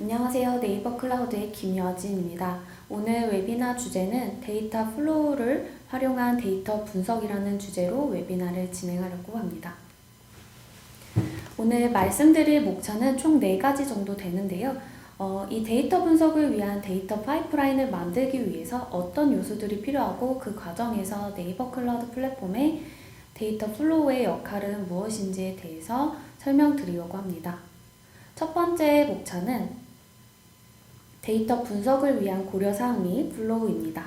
안녕하세요. 네이버 클라우드의 김여진입니다. 오늘 웨비나 주제는 데이터 플로우를 활용한 데이터 분석이라는 주제로 웨비나를 진행하려고 합니다. 오늘 말씀드릴 목차는 총 4가지 정도 되는데요. 이 데이터 분석을 위한 데이터 파이프라인을 만들기 위해서 어떤 요소들이 필요하고 그 과정에서 네이버 클라우드 플랫폼의 데이터 플로우의 역할은 무엇인지에 대해서 설명드리려고 합니다. 첫 번째 목차는 데이터 분석을 위한 고려사항 및 플로우입니다.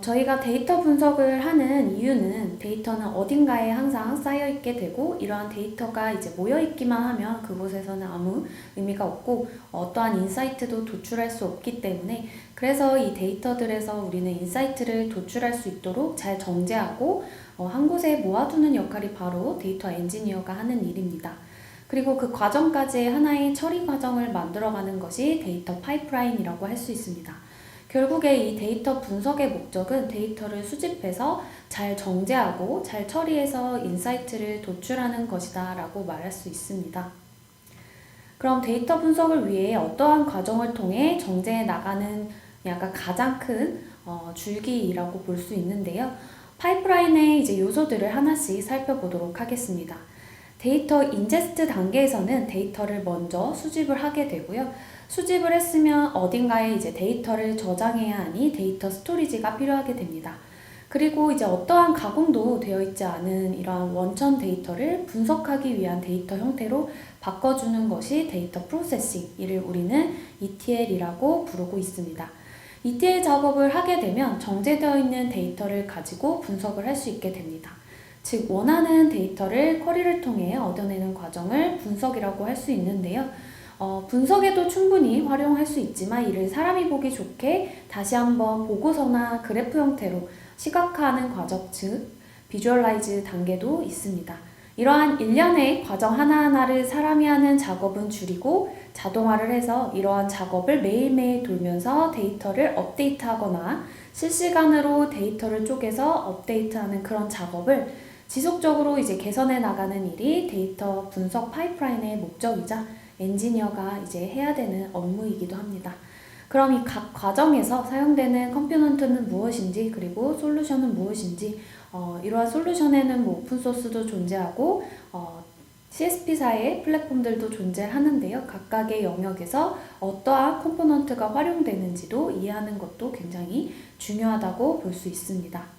저희가 데이터 분석을 하는 이유는 데이터는 어딘가에 항상 쌓여있게 되고 이러한 데이터가 이제 모여있기만 하면 그곳에서는 아무 의미가 없고 어떠한 인사이트도 도출할 수 없기 때문에 그래서 이 데이터들에서 우리는 인사이트를 도출할 수 있도록 잘 정제하고 한 곳에 모아두는 역할이 바로 데이터 엔지니어가 하는 일입니다. 그리고 그 과정까지 하나의 처리 과정을 만들어가는 것이 데이터 파이프라인이라고 할 수 있습니다. 결국에 이 데이터 분석의 목적은 데이터를 수집해서 잘 정제하고 잘 처리해서 인사이트를 도출하는 것이다 라고 말할 수 있습니다. 그럼 데이터 분석을 위해 어떠한 과정을 통해 정제해 나가는 약간 가장 큰 줄기라고 볼 수 있는데요. 파이프라인의 이제 요소들을 하나씩 살펴보도록 하겠습니다. 데이터 인제스트 단계에서는 데이터를 먼저 수집을 하게 되고요. 수집을 했으면 어딘가에 이제 데이터를 저장해야 하니 데이터 스토리지가 필요하게 됩니다. 그리고 이제 어떠한 가공도 되어 있지 않은 이러한 원천 데이터를 분석하기 위한 데이터 형태로 바꿔주는 것이 데이터 프로세싱, 이를 우리는 ETL이라고 부르고 있습니다. ETL 작업을 하게 되면 정제되어 있는 데이터를 가지고 분석을 할 수 있게 됩니다. 즉 원하는 데이터를 쿼리를 통해 얻어내는 과정을 분석이라고 할 수 있는데요. 분석에도 충분히 활용할 수 있지만 이를 사람이 보기 좋게 다시 한번 보고서나 그래프 형태로 시각화하는 과정, 즉 비주얼라이즈 단계도 있습니다. 이러한 일련의 과정 하나하나를 사람이 하는 작업은 줄이고 자동화를 해서 이러한 작업을 매일매일 돌면서 데이터를 업데이트하거나 실시간으로 데이터를 쪼개서 업데이트하는 그런 작업을 지속적으로 이제 개선해 나가는 일이 데이터 분석 파이프라인의 목적이자 엔지니어가 이제 해야 되는 업무이기도 합니다. 그럼 이 각 과정에서 사용되는 컴포넌트는 무엇인지 그리고 솔루션은 무엇인지 이러한 솔루션에는 뭐 오픈소스도 존재하고 CSP사의 플랫폼들도 존재하는데요. 각각의 영역에서 어떠한 컴포넌트가 활용되는지도 이해하는 것도 굉장히 중요하다고 볼 수 있습니다.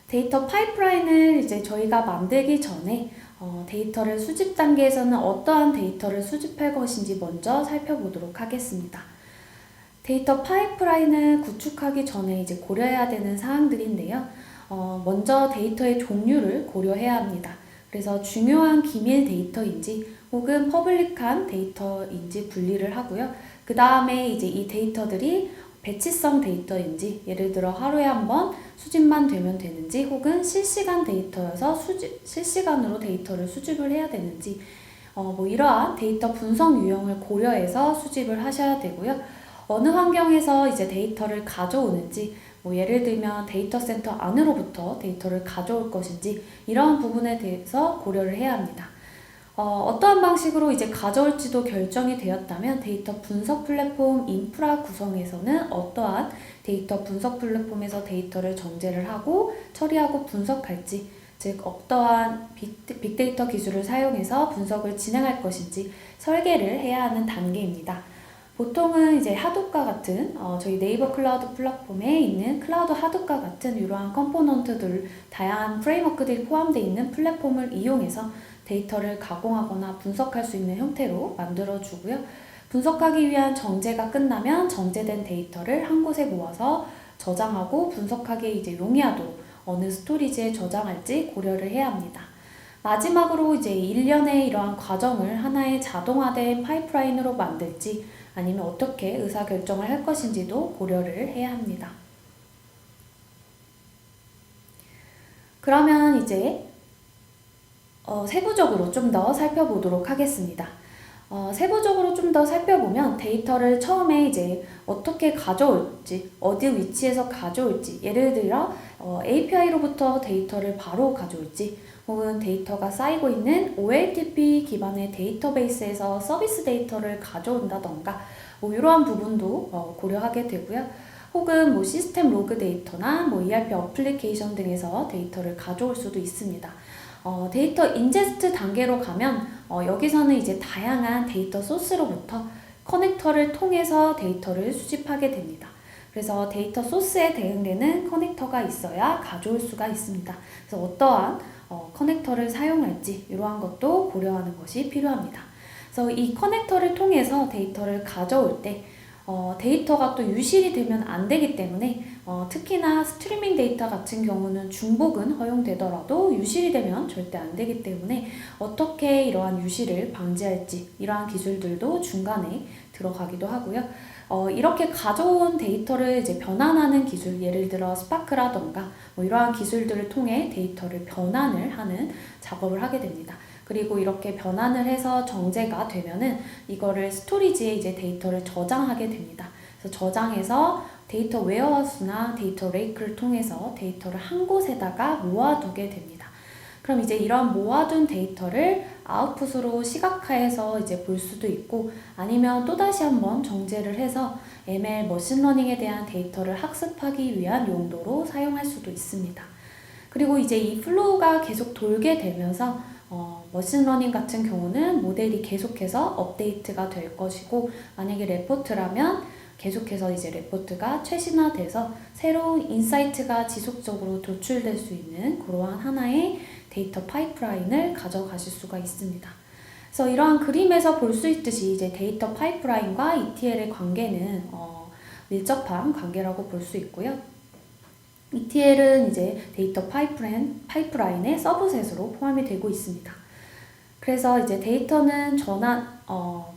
데이터 파이프라인을 이제 저희가 만들기 전에 데이터를 수집 단계에서는 어떠한 데이터를 수집할 것인지 먼저 살펴보도록 하겠습니다. 데이터 파이프라인을 구축하기 전에 이제 고려해야 되는 사항들인데요. 먼저 데이터의 종류를 고려해야 합니다. 그래서 중요한 기밀 데이터인지 혹은 퍼블릭한 데이터인지 분리를 하고요. 그 다음에 이제 이 데이터들이 배치성 데이터인지 예를 들어 하루에 한 번 수집만 되면 되는지 혹은 실시간 데이터여서 실시간으로 데이터를 수집을 해야 되는지 뭐 이러한 데이터 분석 유형을 고려해서 수집을 하셔야 되고요. 어느 환경에서 이제 데이터를 가져오는지 뭐 예를 들면 데이터 센터 안으로부터 데이터를 가져올 것인지 이러한 부분에 대해서 고려를 해야 합니다. 어떠한 방식으로 이제 가져올지도 결정이 되었다면 데이터 분석 플랫폼 인프라 구성에서는 어떠한 데이터 분석 플랫폼에서 데이터를 정제를 하고 처리하고 분석할지, 즉 어떠한 빅데이터 기술을 사용해서 분석을 진행할 것인지 설계를 해야 하는 단계입니다. 보통은 이제 하둡과 같은 저희 네이버 클라우드 플랫폼에 있는 클라우드 하둡과 같은 이러한 컴포넌트들, 다양한 프레임워크들이 포함되어 있는 플랫폼을 이용해서 데이터를 가공하거나 분석할 수 있는 형태로 만들어주고요. 분석하기 위한 정제가 끝나면 정제된 데이터를 한 곳에 모아서 저장하고 분석하기에 이제 용이하도록 어느 스토리지에 저장할지 고려를 해야 합니다. 마지막으로 이제 일련의 이러한 과정을 하나의 자동화된 파이프라인으로 만들지 아니면 어떻게 의사결정을 할 것인지도 고려를 해야 합니다. 그러면 이제 세부적으로 좀 더 살펴보도록 하겠습니다. 세부적으로 좀 더 살펴보면 데이터를 처음에 이제 어떻게 가져올지, 어디 위치에서 가져올지, 예를 들어 API로부터 데이터를 바로 가져올지, 혹은 데이터가 쌓이고 있는 OLTP 기반의 데이터베이스에서 서비스 데이터를 가져온다던가 뭐 이러한 부분도 고려하게 되고요. 혹은 뭐 시스템 로그 데이터나 뭐 ERP 어플리케이션 등에서 데이터를 가져올 수도 있습니다. 데이터 인제스트 단계로 가면 여기서는 이제 다양한 데이터 소스로부터 커넥터를 통해서 데이터를 수집하게 됩니다. 그래서 데이터 소스에 대응되는 커넥터가 있어야 가져올 수가 있습니다. 그래서 어떠한 커넥터를 사용할지 이러한 것도 고려하는 것이 필요합니다. 그래서 이 커넥터를 통해서 데이터를 가져올 때 데이터가 또 유실이 되면 안 되기 때문에 특히나 스트리밍 데이터 같은 경우는 중복은 허용되더라도 유실이 되면 절대 안 되기 때문에 어떻게 이러한 유실을 방지할지 이러한 기술들도 중간에 들어가기도 하고요. 이렇게 가져온 데이터를 이제 변환하는 기술, 예를 들어 스파크라던가 뭐 이러한 기술들을 통해 데이터를 변환을 하는 작업을 하게 됩니다. 그리고 이렇게 변환을 해서 정제가 되면은 이거를 스토리지에 이제 데이터를 저장하게 됩니다. 그래서 저장해서 데이터 웨어하우스나 데이터 레이크를 통해서 데이터를 한 곳에다가 모아두게 됩니다. 그럼 이제 이런 모아둔 데이터를 아웃풋으로 시각화해서 이제 볼 수도 있고 아니면 또다시 한번 정제를 해서 ML 머신러닝에 대한 데이터를 학습하기 위한 용도로 사용할 수도 있습니다. 그리고 이제 이 플로우가 계속 돌게 되면서 머신러닝 같은 경우는 모델이 계속해서 업데이트가 될 것이고 만약에 레포트라면 계속해서 이제 레포트가 최신화돼서 새로운 인사이트가 지속적으로 도출될 수 있는 그러한 하나의 데이터 파이프라인을 가져가실 수가 있습니다. 그래서 이러한 그림에서 볼 수 있듯이 이제 데이터 파이프라인과 ETL의 관계는 밀접한 관계라고 볼 수 있고요. ETL은 이제 데이터 파이프라인의 서브셋으로 포함이 되고 있습니다. 그래서 이제 데이터는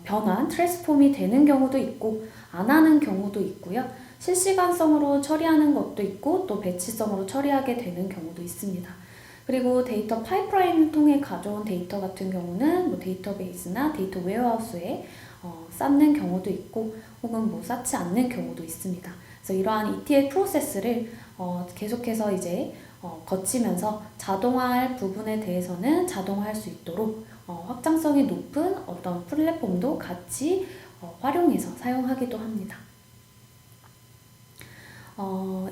변환, 트랜스폼이 되는 경우도 있고 안 하는 경우도 있고요. 실시간성으로 처리하는 것도 있고 또 배치성으로 처리하게 되는 경우도 있습니다. 그리고 데이터 파이프라인을 통해 가져온 데이터 같은 경우는 뭐 데이터베이스나 데이터 웨어하우스에 쌓는 경우도 있고 혹은 뭐 쌓지 않는 경우도 있습니다. 그래서 이러한 ETL 프로세스를 계속해서 이제 거치면서 자동화할 부분에 대해서는 자동화할 수 있도록 확장성이 높은 어떤 플랫폼도 같이 활용해서 사용하기도 합니다.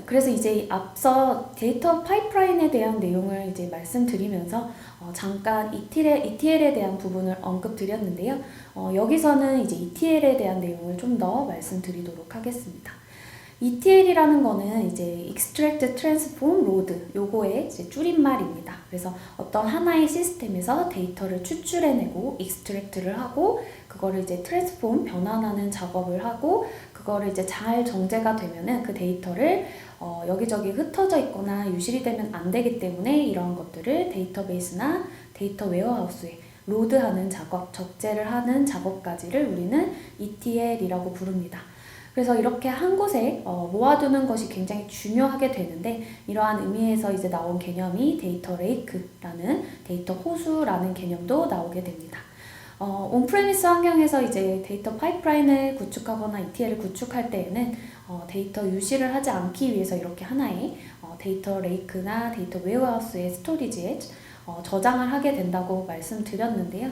그래서 이제 앞서 데이터 파이프라인에 대한 내용을 이제 말씀드리면서 잠깐 ETL에 대한 부분을 언급드렸는데요. 여기서는 이제 ETL에 대한 내용을 좀 더 말씀드리도록 하겠습니다. ETL이라는 거는 이제 Extract, Transform, Load 요거의 이제 줄임말입니다. 그래서 어떤 하나의 시스템에서 데이터를 추출해내고 extract를 하고 그거를 이제 transform 변환하는 작업을 하고 그거를 이제 잘 정제가 되면은 그 데이터를 여기저기 흩어져 있거나 유실이 되면 안 되기 때문에 이런 것들을 데이터베이스나 데이터 웨어하우스에 로드하는 작업, 적재를 하는 작업까지를 우리는 ETL이라고 부릅니다. 그래서 이렇게 한 곳에 모아두는 것이 굉장히 중요하게 되는데 이러한 의미에서 이제 나온 개념이 데이터 레이크라는 데이터 호수라는 개념도 나오게 됩니다. 온프레미스 환경에서 이제 데이터 파이프라인을 구축하거나 ETL을 구축할 때에는 데이터 유실을 하지 않기 위해서 이렇게 하나의 데이터 레이크나 데이터 웨어하우스의 스토리지에 저장을 하게 된다고 말씀드렸는데요.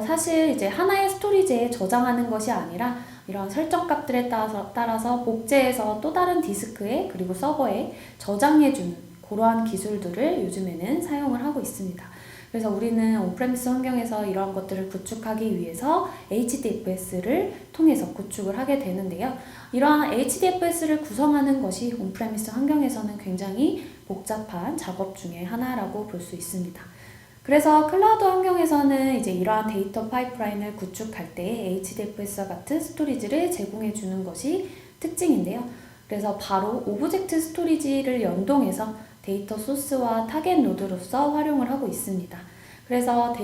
사실 이제 하나의 스토리지에 저장하는 것이 아니라 이런 설정값들에 따라서 복제해서 또 다른 디스크에 그리고 서버에 저장해주는 그러한 기술들을 요즘에는 사용을 하고 있습니다. 그래서 우리는 온프레미스 환경에서 이러한 것들을 구축하기 위해서 HDFS를 통해서 구축을 하게 되는데요. 이러한 HDFS를 구성하는 것이 온프레미스 환경에서는 굉장히 복잡한 작업 중에 하나라고 볼 수 있습니다. 그래서 클라우드 환경에서는 이제 이러한 데이터 파이프라인을 구축할 때 HDFS와 같은 스토리지를 제공해 주는 것이 특징인데요. 그래서 바로 오브젝트 스토리지를 연동해서 데이터 소스와 타겟 노드로서 활용을 하고 있습니다. 그래서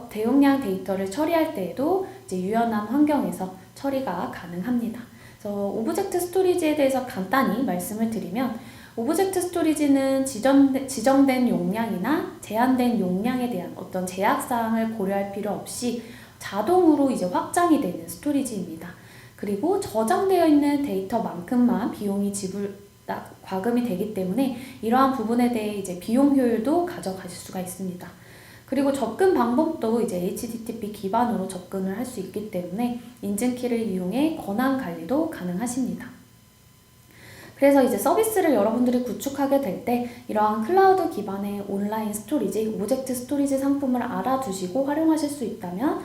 대용량 데이터를 처리할 때에도 이제 유연한 환경에서 처리가 가능합니다. 그래서 오브젝트 스토리지에 대해서 간단히 말씀을 드리면 오브젝트 스토리지는 지정된 용량이나 제한된 용량에 대한 어떤 제약사항을 고려할 필요 없이 자동으로 이제 확장이 되는 스토리지입니다. 그리고 저장되어 있는 데이터만큼만 비용이 과금이 되기 때문에 이러한 부분에 대해 이제 비용 효율도 가져가실 수가 있습니다. 그리고 접근 방법도 이제 HTTP 기반으로 접근을 할 수 있기 때문에 인증키를 이용해 권한 관리도 가능하십니다. 그래서 이제 서비스를 여러분들이 구축하게 될 때 이러한 클라우드 기반의 온라인 스토리지, 오브젝트 스토리지 상품을 알아두시고 활용하실 수 있다면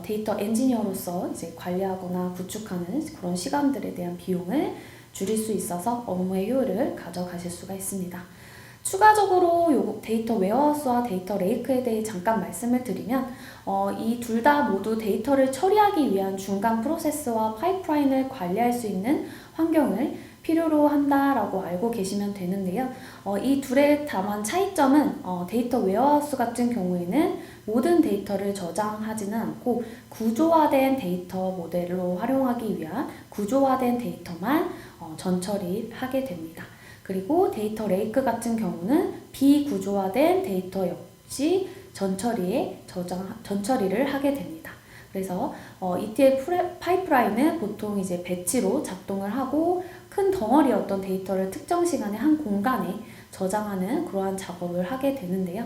데이터 엔지니어로서 이제 관리하거나 구축하는 그런 시간들에 대한 비용을 줄일 수 있어서 업무의 효율을 가져가실 수가 있습니다. 추가적으로 데이터 웨어하우스와 데이터 레이크에 대해 잠깐 말씀을 드리면 이 둘 다 모두 데이터를 처리하기 위한 중간 프로세스와 파이프라인을 관리할 수 있는 환경을 필요로 한다라고 알고 계시면 되는데요. 이 둘의 다만 차이점은 데이터 웨어하우스 같은 경우에는 모든 데이터를 저장하지는 않고 구조화된 데이터 모델로 활용하기 위한 구조화된 데이터만 전처리하게 됩니다. 그리고 데이터 레이크 같은 경우는 비구조화된 데이터 역시 전처리를 하게 됩니다. 그래서 ETL 파이프라인은 보통 이제 배치로 작동을 하고 큰 덩어리의 어떤 데이터를 특정 시간에 한 공간에 저장하는 그러한 작업을 하게 되는데요.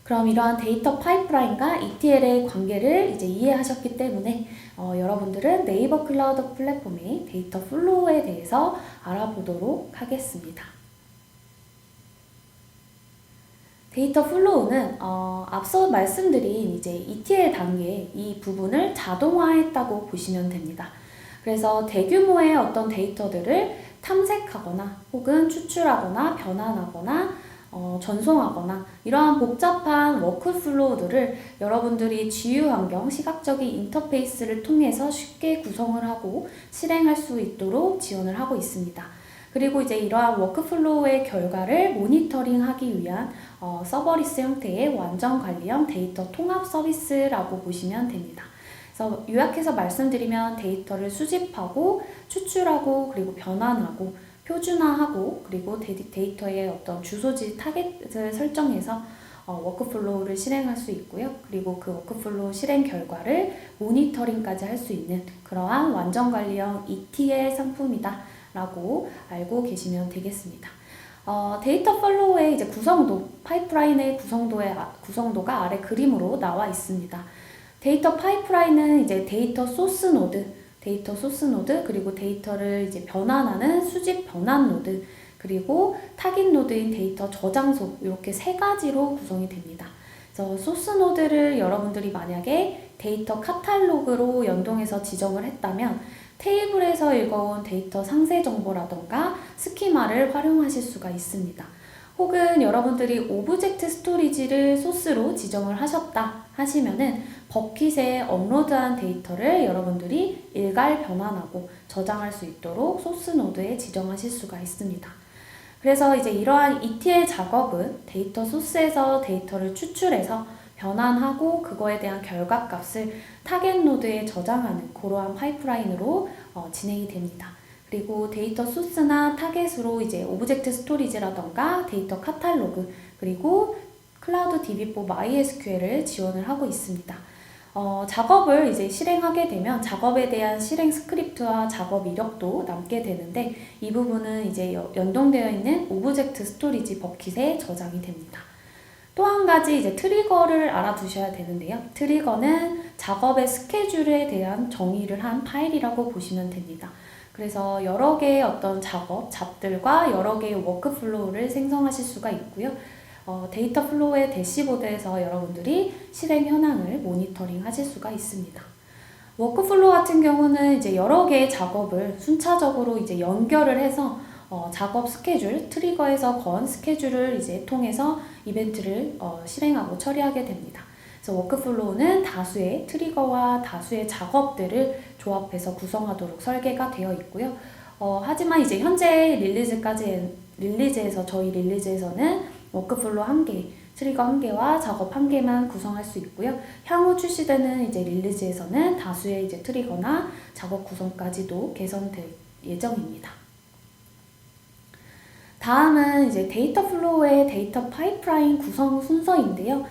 그럼 이러한 데이터 파이프라인과 ETL의 관계를 이제 이해하셨기 때문에 여러분들은 네이버 클라우드 플랫폼의 데이터 플로우에 대해서 알아보도록 하겠습니다. 데이터 플로우는 앞서 말씀드린 이제 ETL 단계 이 부분을 자동화했다고 보시면 됩니다. 그래서 대규모의 어떤 데이터들을 탐색하거나 혹은 추출하거나 변환하거나 전송하거나 이러한 복잡한 워크플로우들을 여러분들이 GUI 환경, 시각적인 인터페이스를 통해서 쉽게 구성을 하고 실행할 수 있도록 지원을 하고 있습니다. 그리고 이제 이러한 워크플로우의 결과를 모니터링하기 위한 서버리스 형태의 완전 관리형 데이터 통합 서비스라고 보시면 됩니다. 그래서 요약해서 말씀드리면 데이터를 수집하고 추출하고 그리고 변환하고 표준화하고 그리고 데이터의 어떤 주소지 타겟을 설정해서 워크플로우를 실행할 수 있고요. 그리고 그 워크플로우 실행 결과를 모니터링까지 할 수 있는 그러한 완전 관리형 ETL 상품이다 라고 알고 계시면 되겠습니다. 데이터 플로우의 이제 파이프라인의 구성도가 아래 그림으로 나와 있습니다. 데이터 파이프라인은 이제 데이터 소스 노드, 그리고 데이터를 이제 변환하는 수집 변환 노드, 그리고 타깃 노드인 데이터 저장소 이렇게 세 가지로 구성이 됩니다. 그래서 소스 노드를 여러분들이 만약에 데이터 카탈로그로 연동해서 지정을 했다면 테이블에서 읽어온 데이터 상세 정보라던가 스키마를 활용하실 수가 있습니다. 혹은 여러분들이 오브젝트 스토리지를 소스로 지정을 하셨다 하시면은 버킷에 업로드한 데이터를 여러분들이 일괄 변환하고 저장할 수 있도록 소스 노드에 지정하실 수가 있습니다. 그래서 이제 이러한 ETL 작업은 데이터 소스에서 데이터를 추출해서 변환하고 그거에 대한 결과값을 타겟 노드에 저장하는 그러한 파이프라인으로 진행이 됩니다. 그리고 데이터 소스나 타겟으로 이제 오브젝트 스토리지라던가 데이터 카탈로그 그리고 클라우드 DB4 MySQL을 지원을 하고 있습니다. 작업을 이제 실행하게 되면 작업에 대한 실행 스크립트와 작업 이력도 남게 되는데 이 부분은 이제 연동되어 있는 오브젝트 스토리지 버킷에 저장이 됩니다. 또 한 가지 이제 트리거를 알아두셔야 되는데요. 트리거는 작업의 스케줄에 대한 정의를 한 파일이라고 보시면 됩니다. 그래서 여러 개의 어떤 잡들과 여러 개의 워크플로우를 생성하실 수가 있고요. 데이터 플로우의 대시보드에서 여러분들이 실행 현황을 모니터링 하실 수가 있습니다. 워크플로우 같은 경우는 이제 여러 개의 작업을 순차적으로 이제 연결을 해서 작업 스케줄, 트리거에서 건 스케줄을 이제 통해서 이벤트를 실행하고 처리하게 됩니다. 그래서 워크플로우는 다수의 트리거와 다수의 작업들을 조합해서 구성하도록 설계가 되어 있고요. 하지만 이제 현재 릴리즈에서 저희 릴리즈에서는 워크플로우 1개, 트리거 1개와 작업 1개만 구성할 수 있고요. 향후 출시되는 이제 릴리즈에서는 다수의 이제 트리거나 작업 구성까지도 개선될 예정입니다. 다음은 이제 데이터 플로우의 데이터 파이프라인 구성 순서인데요.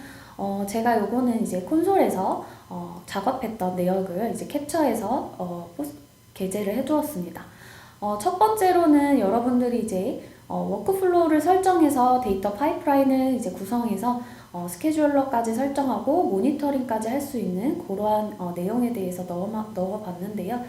제가 요거는 이제 콘솔에서 작업했던 내역을 이제 캡처해서 게재를 해두었습니다. 첫 번째로는 여러분들이 이제 워크플로우를 설정해서 데이터 파이프라인을 이제 구성해서 스케줄러까지 설정하고 모니터링까지 할 수 있는 그러한 내용에 대해서 넣어봤는데요.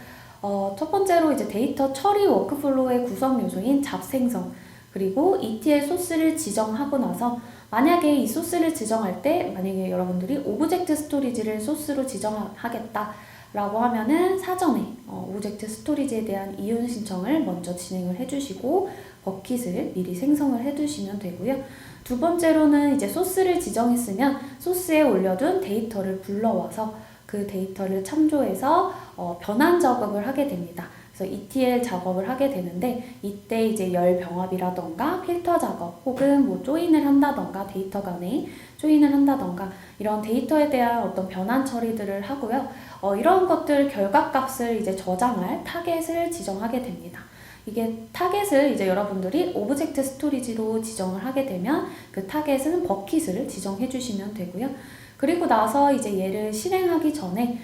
첫 번째로 이제 데이터 처리 워크플로우의 구성 요소인 잡 생성, 그리고 ETL 소스를 지정하고 나서 만약에 이 소스를 지정할 때 만약에 여러분들이 오브젝트 스토리지를 소스로 지정하겠다 라고 하면은 사전에 오브젝트 스토리지에 대한 이용 신청을 먼저 진행을 해주시고 버킷을 미리 생성을 해두시면 되고요. 두 번째로는 이제 소스를 지정했으면 소스에 올려둔 데이터를 불러와서 그 데이터를 참조해서 변환 작업을 하게 됩니다. 그래서 ETL 작업을 하게 되는데 이때 이제 열 병합이라던가 필터 작업 혹은 뭐 조인을 한다던가 데이터 간에 조인을 한다던가 이런 데이터에 대한 어떤 변환 처리들을 하고요. 이런 것들 결과값을 이제 저장할 타겟을 지정하게 됩니다. 이게 타겟을 이제 여러분들이 오브젝트 스토리지로 지정을 하게 되면 그 타겟은 버킷을 지정해 주시면 되고요. 그리고 나서 이제 얘를 실행하기 전에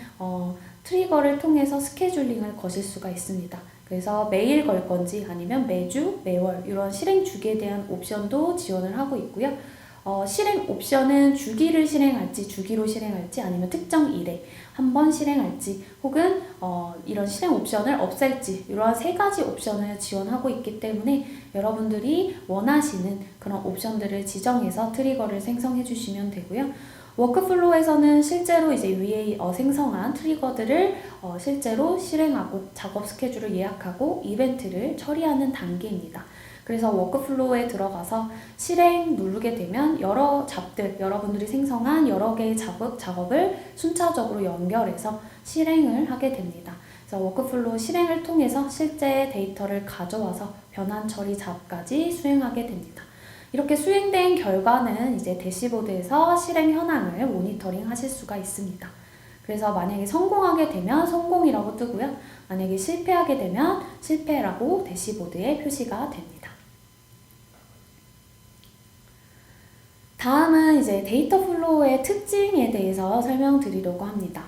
트리거를 통해서 스케줄링을 거실 수가 있습니다. 그래서 매일 걸 건지 아니면 매주, 매월 이런 실행 주기에 대한 옵션도 지원을 하고 있고요. 실행 옵션은 주기를 실행할지, 주기로 실행할지 아니면 특정 일에 한 번 실행할지 혹은 이런 실행 옵션을 없앨지 이러한 세 가지 옵션을 지원하고 있기 때문에 여러분들이 원하시는 그런 옵션들을 지정해서 트리거를 생성해 주시면 되고요. 워크플로우에서는 실제로 이제 위에 생성한 트리거들을 실제로 실행하고 작업 스케줄을 예약하고 이벤트를 처리하는 단계입니다. 그래서 워크플로우에 들어가서 실행 누르게 되면 여러 잡들, 여러분들이 생성한 여러 개의 작업을 순차적으로 연결해서 실행을 하게 됩니다. 그래서 워크플로우 실행을 통해서 실제 데이터를 가져와서 변환 처리 작업까지 수행하게 됩니다. 이렇게 수행된 결과는 이제 대시보드에서 실행 현황을 모니터링 하실 수가 있습니다. 그래서 만약에 성공하게 되면 성공이라고 뜨고요. 만약에 실패하게 되면 실패라고 대시보드에 표시가 됩니다. 다음은 이제 데이터 플로우의 특징에 대해서 설명드리려고 합니다.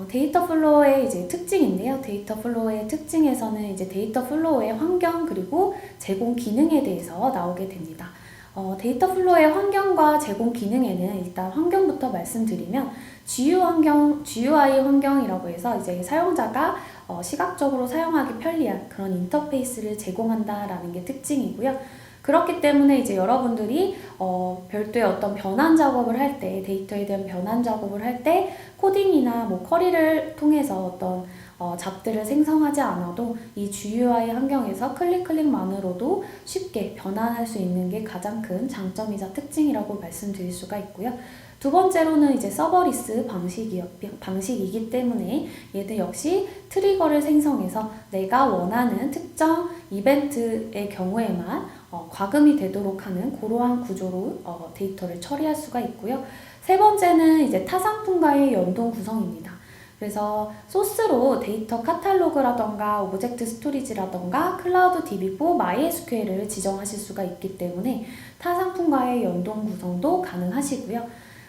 데이터 플로우의 이제 특징인데요. 데이터 플로우의 특징에서는 이제 데이터 플로우의 환경 그리고 제공 기능에 대해서 나오게 됩니다. 데이터 플로우의 환경과 제공 기능에는 일단 환경부터 말씀드리면 GUI 환경이라고 해서 이제 사용자가 시각적으로 사용하기 편리한 그런 인터페이스를 제공한다라는 게 특징이고요. 그렇기 때문에 이제 여러분들이 별도의 어떤 변환 작업을 할 때, 데이터에 대한 변환 작업을 할 때 코딩이나 뭐 쿼리를 통해서 어떤 잡들을 생성하지 않아도 이 GUI 환경에서 클릭만으로도 쉽게 변환할 수 있는 게 가장 큰 장점이자 특징이라고 말씀드릴 수가 있고요. 두 번째로는 이제 서버리스 방식이기 때문에 얘도 역시 트리거를 생성해서 내가 원하는 특정 이벤트의 경우에만 과금이 되도록 하는 그러한 구조로 데이터를 처리할 수가 있고요. 세 번째는 이제 타 상품과의 연동 구성입니다. 그래서 소스로 데이터 카탈로그라던가 오브젝트 스토리지라던가 클라우드 DB4, MySQL을 지정하실 수가 있기 때문에 타 상품과의 연동 구성도 가능하시고요.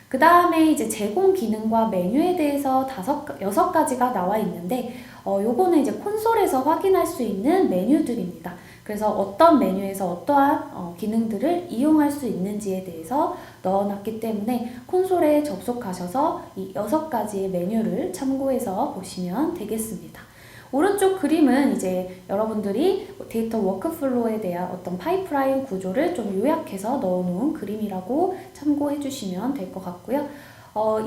그 다음에 이제 제공 기능과 메뉴에 대해서 6가지가 나와 있는데 요거는 이제 콘솔에서 확인할 수 있는 메뉴들입니다. 그래서 어떤 메뉴에서 어떠한 기능들을 이용할 수 있는지에 대해서 넣어놨기 때문에 콘솔에 접속하셔서 이 6가지의 메뉴를 참고해서 보시면 되겠습니다. 오른쪽 그림은 이제 여러분들이 데이터 워크플로우에 대한 어떤 파이프라인 구조를 좀 요약해서 넣어놓은 그림이라고 참고해 주시면 될 것 같고요.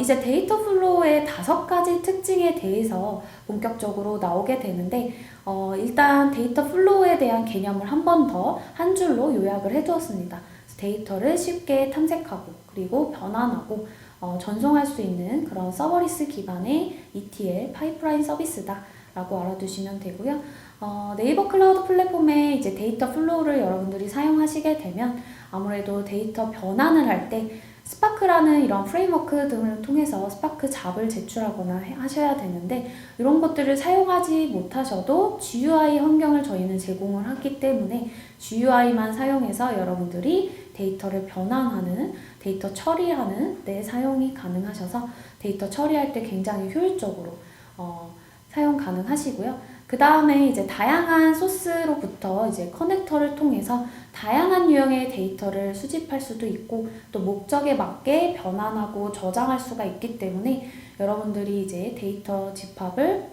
이제 데이터 플로우의 5가지 특징에 대해서 본격적으로 나오게 되는데 일단 데이터 플로우에 대한 개념을 한 번 더 한 줄로 요약을 해두었습니다. 데이터를 쉽게 탐색하고 그리고 변환하고 전송할 수 있는 그런 서버리스 기반의 ETL 파이프라인 서비스다 라고 알아두시면 되고요. 네이버 클라우드 플랫폼에 이제 데이터 플로우를 여러분들이 사용하시게 되면 아무래도 데이터 변환을 할 때 스파크라는 이런 프레임워크 등을 통해서 스파크 잡을 제출하거나 하셔야 되는데 이런 것들을 사용하지 못하셔도 GUI 환경을 저희는 제공을 하기 때문에 GUI만 사용해서 여러분들이 데이터를 변환하는, 데이터 처리하는 데 사용이 가능하셔서 데이터 처리할 때 굉장히 효율적으로 사용 가능하시고요. 그 다음에 이제 다양한 소스로부터 이제 커넥터를 통해서 다양한 유형의 데이터를 수집할 수도 있고 또 목적에 맞게 변환하고 저장할 수가 있기 때문에 여러분들이 이제 데이터 집합을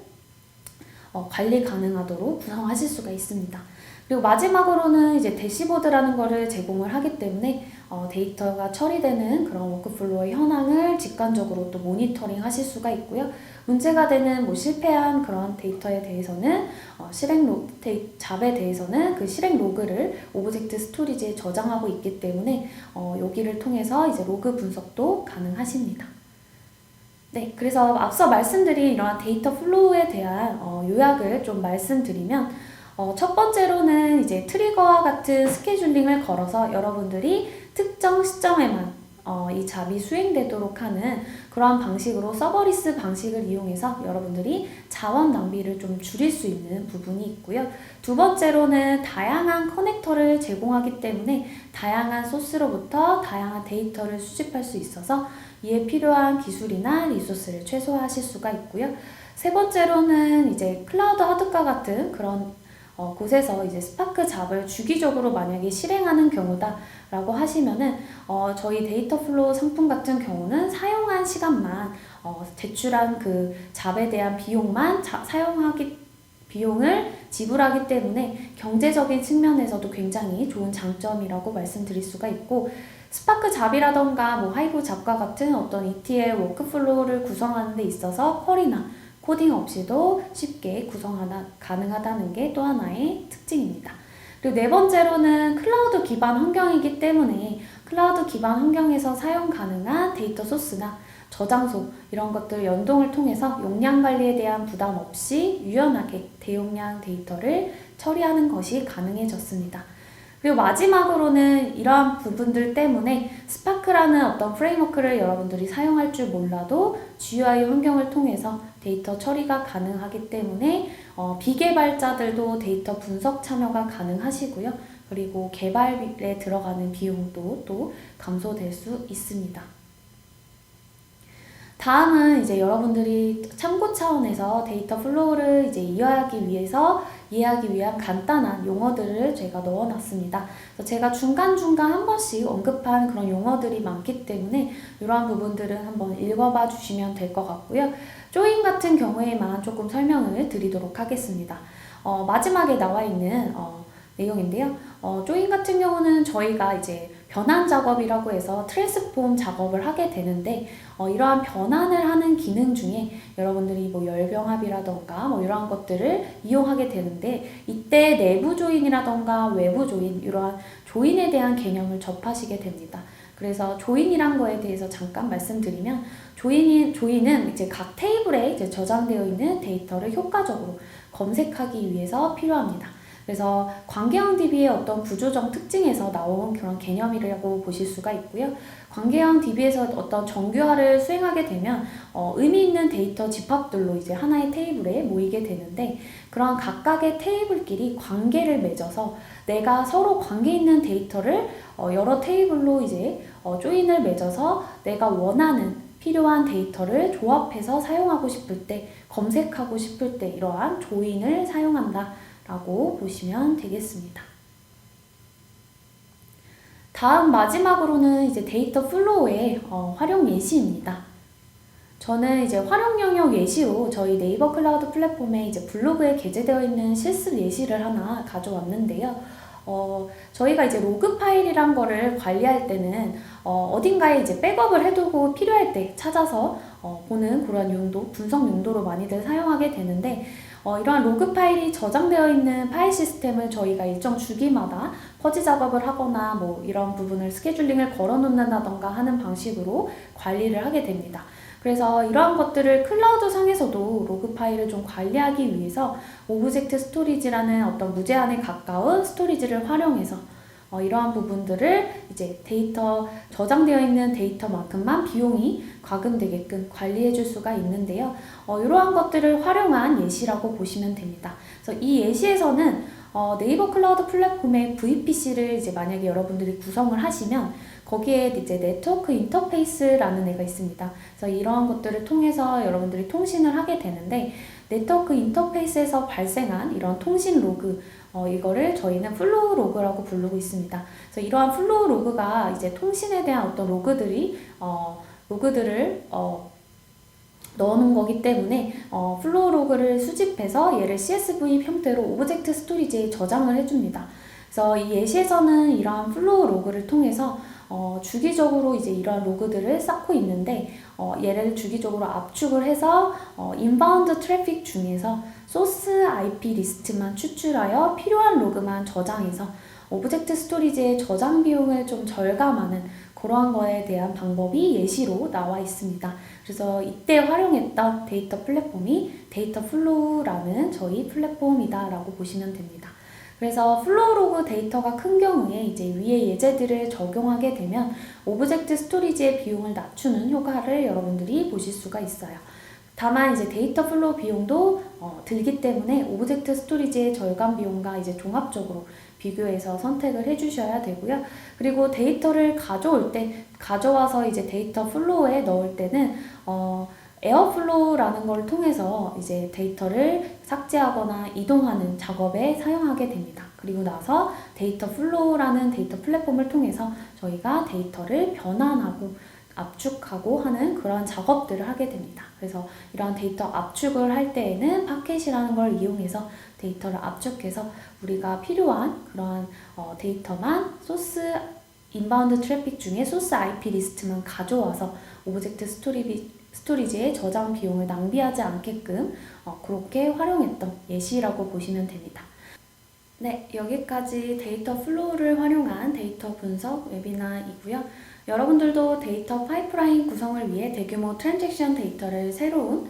관리 가능하도록 구성하실 수가 있습니다. 그리고 마지막으로는 이제 대시보드라는 거를 제공을 하기 때문에 데이터가 처리되는 그런 워크플로우의 현황을 직관적으로 또 모니터링 하실 수가 있고요. 문제가 되는 뭐 실패한 그런 데이터에 대해서는 잡에 대해서는 그 실행 로그를 오브젝트 스토리지에 저장하고 있기 때문에 여기를 통해서 이제 로그 분석도 가능하십니다. 네, 그래서 앞서 말씀드린 이러한 데이터 플로우에 대한 요약을 좀 말씀드리면 첫 번째로는 이제 트리거와 같은 스케줄링을 걸어서 여러분들이 특정 시점에만 이 잡이 수행되도록 하는 그러한 방식으로 서버리스 방식을 이용해서 여러분들이 자원 낭비를 좀 줄일 수 있는 부분이 있고요. 두 번째로는 다양한 커넥터를 제공하기 때문에 다양한 소스로부터 다양한 데이터를 수집할 수 있어서 이에 필요한 기술이나 리소스를 최소화하실 수가 있고요. 세 번째로는 이제 클라우드 하드과 같은 그런 곳에서 이제 스파크 잡을 주기적으로 만약에 실행하는 경우다라고 하시면은 저희 데이터 플로우 상품 같은 경우는 사용한 시간만 제출한 그 잡에 대한 비용을 지불하기 때문에 경제적인 측면에서도 굉장히 좋은 장점이라고 말씀드릴 수가 있고 스파크 잡이라던가 뭐 하이브 잡과 같은 어떤 ETL 워크플로우를 구성하는 데 있어서 쿼리나 코딩 없이도 쉽게 가능하다는 게 또 하나의 특징입니다. 그리고 네 번째로는 클라우드 기반 환경이기 때문에 클라우드 기반 환경에서 사용 가능한 데이터 소스나 저장소 이런 것들 연동을 통해서 용량 관리에 대한 부담 없이 유연하게 대용량 데이터를 처리하는 것이 가능해졌습니다. 그리고 마지막으로는 이러한 부분들 때문에 스파크라는 어떤 프레임워크를 여러분들이 사용할 줄 몰라도 GUI 환경을 통해서 데이터 처리가 가능하기 때문에 비개발자들도 데이터 분석 참여가 가능하시고요. 그리고 개발에 들어가는 비용도 또 감소될 수 있습니다. 다음은 이제 여러분들이 참고 차원에서 데이터 플로우를 이제 이해하기 위한 간단한 용어들을 제가 넣어놨습니다. 그래서 제가 중간중간 한 번씩 언급한 그런 용어들이 많기 때문에 이러한 부분들은 한번 읽어봐 주시면 될 것 같고요. 조인 같은 경우에만 조금 설명을 드리도록 하겠습니다. 마지막에 나와 있는 내용인데요. 조인 같은 경우는 저희가 이제 변환 작업이라고 해서 트랜스폼 작업을 하게 되는데 이러한 변환을 하는 기능 중에 여러분들이 뭐 열병합이라던가 뭐 이러한 것들을 이용하게 되는데 이때 내부 조인이라던가 외부 조인 이러한 조인에 대한 개념을 접하시게 됩니다. 그래서 조인이란 거에 대해서 잠깐 말씀드리면 조인은 이제 각 테이블에 이제 저장되어 있는 데이터를 효과적으로 검색하기 위해서 필요합니다. 그래서 관계형 DB의 어떤 구조적 특징에서 나온 그런 개념이라고 보실 수가 있고요. 관계형 DB에서 어떤 정규화를 수행하게 되면 의미 있는 데이터 집합들로 이제 하나의 테이블에 모이게 되는데 그런 각각의 테이블끼리 관계를 맺어서 내가 서로 관계 있는 데이터를 여러 테이블로 이제 조인을 맺어서 내가 원하는 필요한 데이터를 조합해서 사용하고 싶을 때, 검색하고 싶을 때 이러한 조인을 사용한다 라고 보시면 되겠습니다. 다음 마지막으로는 이제 데이터 플로우의 활용 예시입니다. 저는 이제 활용 영역 예시로 저희 네이버 클라우드 플랫폼에 이제 블로그에 게재되어 있는 실습 예시를 하나 가져왔는데요. 저희가 이제 로그 파일이란 거를 관리할 때는 어딘가에 이제 백업을 해두고 필요할 때 찾아서 보는 그런 용도, 분석 용도로 많이들 사용하게 되는데 이러한 로그 파일이 저장되어 있는 파일 시스템을 저희가 일정 주기마다 퍼지 작업을 하거나 뭐 이런 부분을 스케줄링을 걸어 놓는다던가 하는 방식으로 관리를 하게 됩니다. 그래서 이러한 것들을 클라우드 상에서도 로그 파일을 좀 관리하기 위해서 오브젝트 스토리지라는 어떤 무제한에 가까운 스토리지를 활용해서 이러한 부분들을 이제 데이터 저장되어 있는 데이터만큼만 비용이 과금되게끔 관리해 줄 수가 있는데요. 이러한 것들을 활용한 예시라고 보시면 됩니다. 그래서 이 예시에서는 네이버 클라우드 플랫폼의 VPC를 이제 만약에 여러분들이 구성을 하시면 거기에 이제 네트워크 인터페이스라는 애가 있습니다. 그래서 이러한 것들을 통해서 여러분들이 통신을 하게 되는데 네트워크 인터페이스에서 발생한 이런 통신 로그 이거를 저희는 플로우 로그라고 부르고 있습니다. 그래서 이러한 플로우 로그가 이제 통신에 대한 어떤 로그들을 넣어놓은 거기 때문에 플로우 로그를 수집해서 얘를 CSV 형태로 오브젝트 스토리지에 저장을 해줍니다. 그래서 이 예시에서는 이러한 플로우 로그를 통해서 주기적으로 이제 이러한 로그들을 쌓고 있는데 얘를 주기적으로 압축을 해서 인바운드 트래픽 중에서 소스 IP 리스트만 추출하여 필요한 로그만 저장해서 오브젝트 스토리지의 저장 비용을 좀 절감하는 그러한 거에 대한 방법이 예시로 나와 있습니다. 그래서 이때 활용했던 데이터 플랫폼이 데이터 플로우라는 저희 플랫폼이다라고 보시면 됩니다. 그래서 플로우 로그 데이터가 큰 경우에 이제 위의 예제들을 적용하게 되면 오브젝트 스토리지의 비용을 낮추는 효과를 여러분들이 보실 수가 있어요. 다만 이제 데이터 플로우 비용도 들기 때문에 오브젝트 스토리지의 절감 비용과 이제 종합적으로 비교해서 선택을 해주셔야 되고요. 그리고 데이터를 가져와서 이제 데이터 플로우에 넣을 때는 에어플로우라는 걸 통해서 이제 데이터를 삭제하거나 이동하는 작업에 사용하게 됩니다. 그리고 나서 데이터 플로우라는 데이터 플랫폼을 통해서 저희가 데이터를 변환하고 압축하고 하는 그런 작업들을 하게 됩니다. 그래서 이런 데이터 압축을 할 때에는 파켓이라는 걸 이용해서 데이터를 압축해서 우리가 필요한 그런 데이터만 소스 인바운드 트래픽 중에 소스 IP 리스트만 가져와서 오브젝트 스토리지의 저장 비용을 낭비하지 않게끔 그렇게 활용했던 예시라고 보시면 됩니다. 네, 여기까지 데이터 플로우를 활용한 데이터 분석 웨비나이고요. 여러분들도 데이터 파이프라인 구성을 위해 대규모 트랜잭션 데이터를 새로운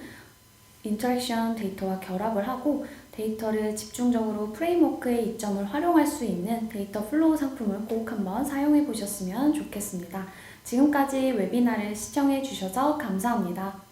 인터랙션 데이터와 결합을 하고 데이터를 집중적으로 프레임워크의 이점을 활용할 수 있는 데이터 플로우 상품을 꼭 한번 사용해 보셨으면 좋겠습니다. 지금까지 웨비나를 시청해 주셔서 감사합니다.